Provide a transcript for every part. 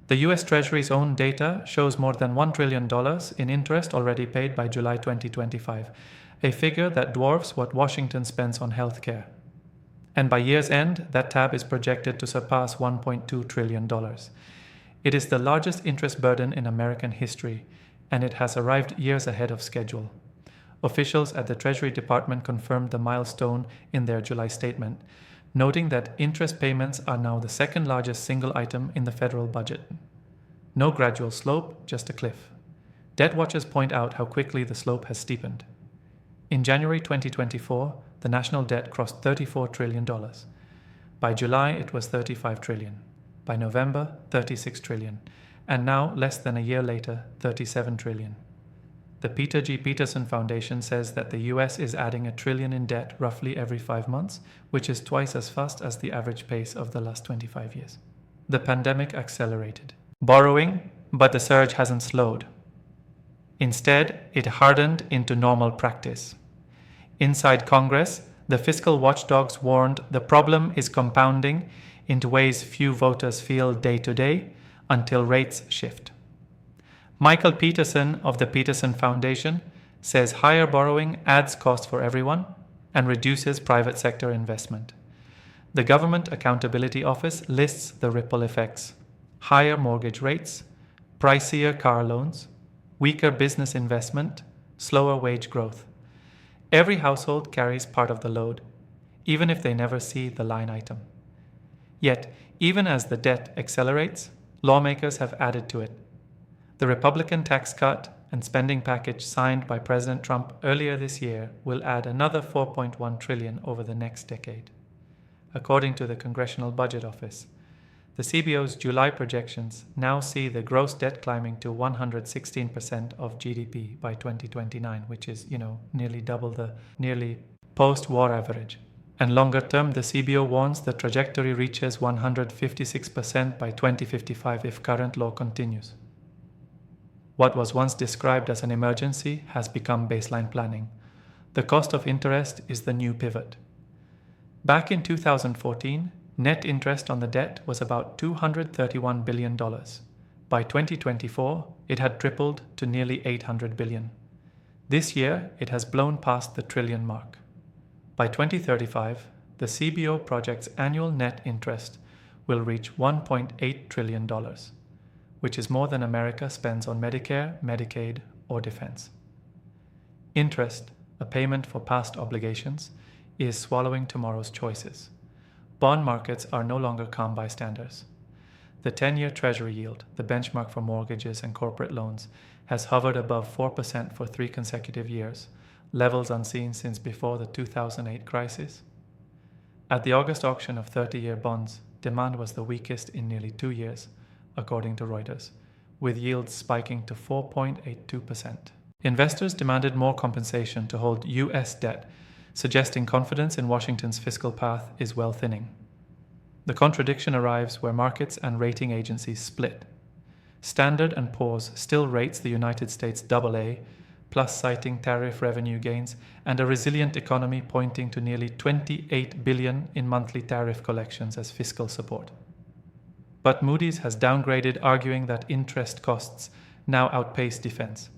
The US Treasury's own data shows more than $1 trillion in interest already paid by July 2025, a figure that dwarfs what Washington spends on healthcare. And by year's end, that tab is projected to surpass $1.2 trillion. It is the largest interest burden in American history, and it has arrived years ahead of schedule. Officials at the Treasury Department confirmed the milestone in their July statement, noting that interest payments are now the second largest single item in the federal budget. No gradual slope, just a cliff. Debt watchers point out how quickly the slope has steepened. In January 2024, the national debt crossed $34 trillion. By July, it was $35 trillion. By November, $36 trillion. And now, less than a year later, $37 trillion. The Peter G. Peterson Foundation says that the US is adding $1 trillion in debt roughly every 5 months, which is twice as fast as the average pace of the last 25 years. The pandemic accelerated borrowing, but the surge hasn't slowed. Instead, it hardened into normal practice. Inside Congress, the fiscal watchdogs warned the problem is compounding into ways few voters feel day to day until rates shift. Michael Peterson of the Peterson Foundation says higher borrowing adds cost for everyone and reduces private sector investment. The Government Accountability Office lists the ripple effects: higher mortgage rates, pricier car loans, weaker business investment, slower wage growth. Every household carries part of the load, even if they never see the line item. Yet, even as the debt accelerates, lawmakers have added to it. The Republican tax cut and spending package signed by President Trump earlier this year will add another $4.1 trillion over the next decade. According to the Congressional Budget Office, the CBO's July projections now see the gross debt climbing to 116% of GDP by 2029, which is, nearly double the post-war average. And longer term, the CBO warns the trajectory reaches 156% by 2055 if current law continues. What was once described as an emergency has become baseline planning. The cost of interest is the new pivot. Back in 2014, net interest on the debt was about $231 billion. By 2024, it had tripled to nearly $800 billion. This year, it has blown past the trillion mark. By 2035, the CBO projects annual net interest will reach $1.8 trillion, which is more than America spends on Medicare, Medicaid, or defense. Interest, a payment for past obligations, is swallowing tomorrow's choices. Bond markets are no longer calm bystanders. The 10-year Treasury yield, the benchmark for mortgages and corporate loans, has hovered above 4% for 3 consecutive years, levels unseen since before the 2008 crisis. At the August auction of 30-year bonds, demand was the weakest in nearly 2 years, according to Reuters, with yields spiking to 4.82%. Investors demanded more compensation to hold US debt, suggesting confidence in Washington's fiscal path is well thinning. The contradiction arrives where markets and rating agencies split. Standard & Poor's still rates the United States AA, plus citing tariff revenue gains and a resilient economy pointing to nearly $28 billion in monthly tariff collections as fiscal support. But Moody's has downgraded, arguing that interest costs now outpace defense,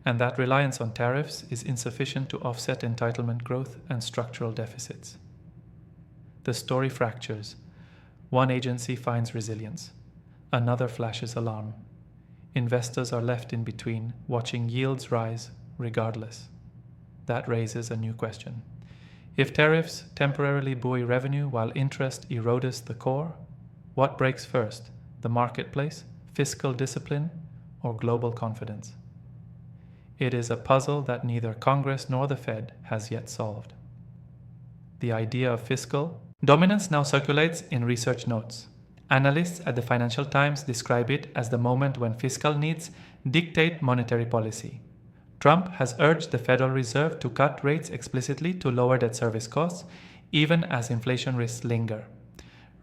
and that reliance on tariffs is insufficient to offset entitlement growth and structural deficits. The story fractures. One agency finds resilience. Another flashes alarm. Investors are left in between, watching yields rise regardless. That raises a new question. If tariffs temporarily buoy revenue while interest erodes the core, what breaks first, the marketplace, fiscal discipline, or global confidence? It is a puzzle that neither Congress nor the Fed has yet solved. The idea of fiscal dominance now circulates in research notes. Analysts at the Financial Times describe it as the moment when fiscal needs dictate monetary policy. Trump has urged the Federal Reserve to cut rates explicitly to lower debt service costs, even as inflation risks linger.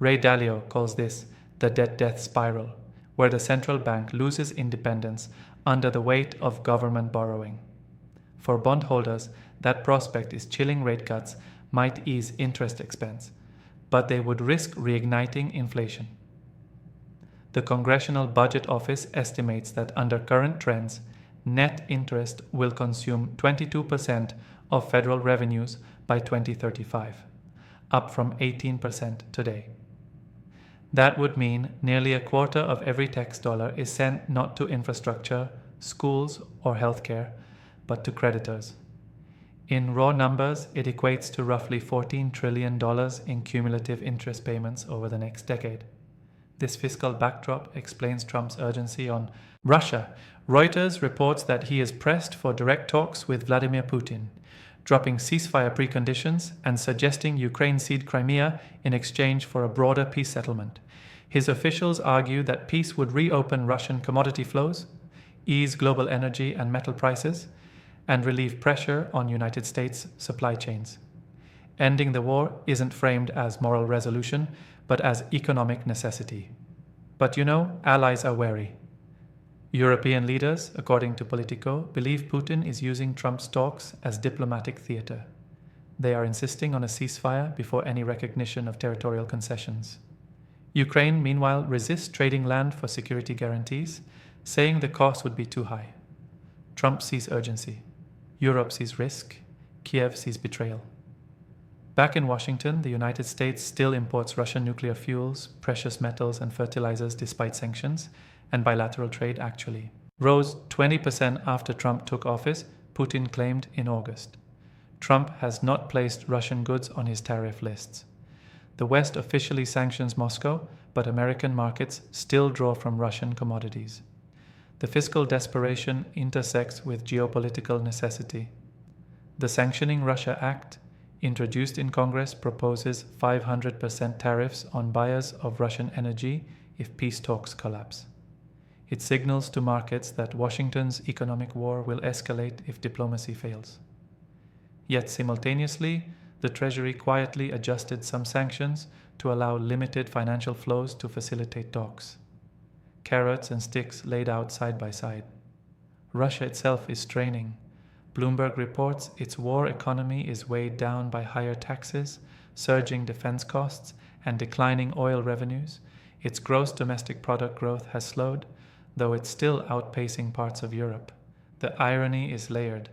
Ray Dalio calls this the debt death spiral, where the central bank loses independence under the weight of government borrowing. For bondholders, that prospect is chilling. Rate cuts might ease interest expense, but they would risk reigniting inflation. The Congressional Budget Office estimates that under current trends, net interest will consume 22% of federal revenues by 2035, up from 18% today. That would mean nearly a quarter of every tax dollar is sent not to infrastructure, schools, or healthcare, but to creditors. In raw numbers, it equates to roughly $14 trillion in cumulative interest payments over the next decade. This fiscal backdrop explains Trump's urgency on Russia. Reuters reports that he is pressed for direct talks with Vladimir Putin, dropping ceasefire preconditions and suggesting Ukraine cede Crimea in exchange for a broader peace settlement. His officials argue that peace would reopen Russian commodity flows, ease global energy and metal prices, and relieve pressure on United States supply chains. Ending the war isn't framed as moral resolution, but as economic necessity. But allies are wary. European leaders, according to Politico, believe Putin is using Trump's talks as diplomatic theater. They are insisting on a ceasefire before any recognition of territorial concessions. Ukraine, meanwhile, resists trading land for security guarantees, saying the cost would be too high. Trump sees urgency. Europe sees risk. Kiev sees betrayal. Back in Washington, the United States still imports Russian nuclear fuels, precious metals, and fertilizers despite sanctions, and bilateral trade actually rose 20% after Trump took office, Putin claimed in August. Trump has not placed Russian goods on his tariff lists. The West officially sanctions Moscow, but American markets still draw from Russian commodities. The fiscal desperation intersects with geopolitical necessity. The Sanctioning Russia Act, introduced in Congress, proposes 500% tariffs on buyers of Russian energy if peace talks collapse. It signals to markets that Washington's economic war will escalate if diplomacy fails. Yet simultaneously, the Treasury quietly adjusted some sanctions to allow limited financial flows to facilitate talks. Carrots and sticks laid out side by side. Russia itself is straining. Bloomberg reports its war economy is weighed down by higher taxes, surging defense costs, and declining oil revenues. Its gross domestic product growth has slowed, though it's still outpacing parts of Europe. The irony is layered.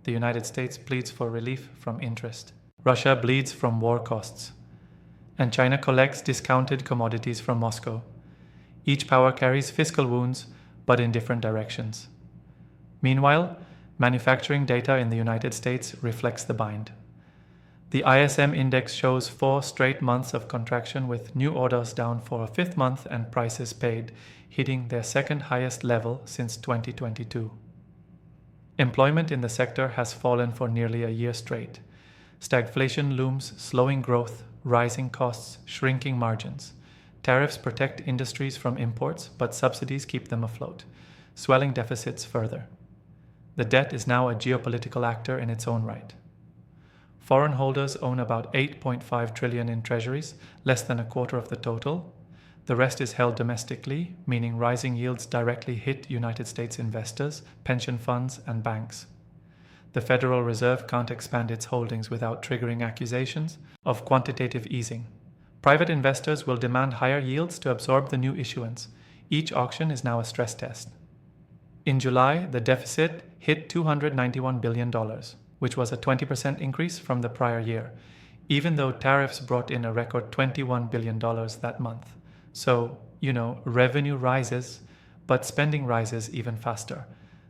The United States pleads for relief from interest. Russia bleeds from war costs. And China collects discounted commodities from Moscow. Each power carries fiscal wounds, but in different directions. Meanwhile, manufacturing data in the United States reflects the bind. The ISM index shows 4 straight months of contraction, with new orders down for a 5th month and prices paid hitting their second highest level since 2022. Employment in the sector has fallen for nearly a year straight. Stagflation looms, slowing growth, rising costs, shrinking margins. Tariffs protect industries from imports, but subsidies keep them afloat, swelling deficits further. The debt is now a geopolitical actor in its own right. Foreign holders own about $8.5 trillion in treasuries, less than a quarter of the total. The rest is held domestically, meaning rising yields directly hit United States investors, pension funds, and banks. The Federal Reserve can't expand its holdings without triggering accusations of quantitative easing. Private investors will demand higher yields to absorb the new issuance. Each auction is now a stress test. In July, the deficit hit $291 billion, which was a 20% increase from the prior year, even though tariffs brought in a record $21 billion that month. So, revenue rises, but spending rises even faster.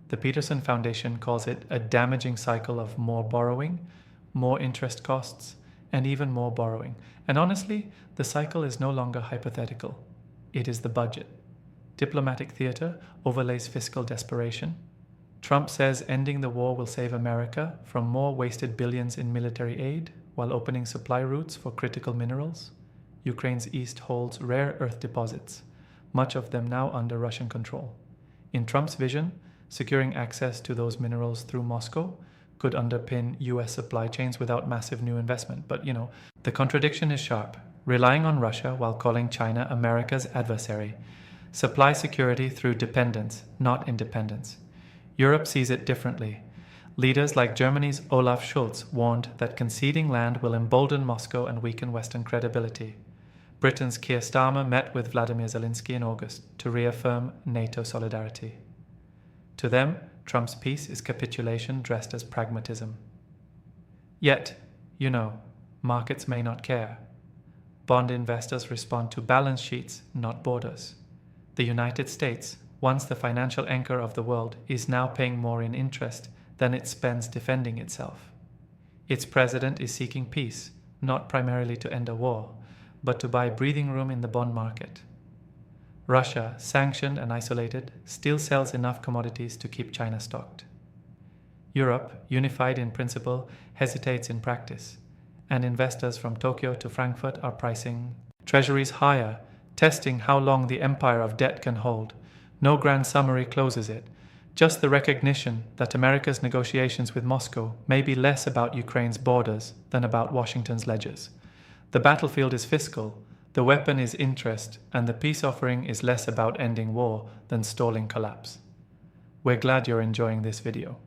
The Peterson Foundation calls it a damaging cycle of more borrowing, more interest costs, and even more borrowing. And honestly, the cycle is no longer hypothetical. It is the budget. Diplomatic theater overlays fiscal desperation. Trump says ending the war will save America from more wasted billions in military aid while opening supply routes for critical minerals. Ukraine's east holds rare earth deposits, much of them now under Russian control. In Trump's vision, securing access to those minerals through Moscow could underpin US supply chains without massive new investment. But, the contradiction is sharp, relying on Russia while calling China America's adversary. Supply security through dependence, not independence. Europe sees it differently. Leaders like Germany's Olaf Scholz warned that conceding land will embolden Moscow and weaken Western credibility. Britain's Keir Starmer met with Vladimir Zelensky in August to reaffirm NATO solidarity. To them, Trump's peace is capitulation dressed as pragmatism. Yet, markets may not care. Bond investors respond to balance sheets, not borders. The United States, once the financial anchor of the world, is now paying more in interest than it spends defending itself. Its president is seeking peace, not primarily to end a war, but to buy breathing room in the bond market. Russia, sanctioned and isolated, still sells enough commodities to keep China stocked. Europe, unified in principle, hesitates in practice, and investors from Tokyo to Frankfurt are pricing treasuries higher, testing how long the empire of debt can hold. No grand summary closes it, just the recognition that America's negotiations with Moscow may be less about Ukraine's borders than about Washington's ledgers. The battlefield is fiscal, the weapon is interest, and the peace offering is less about ending war than stalling collapse. We're glad you're enjoying this video.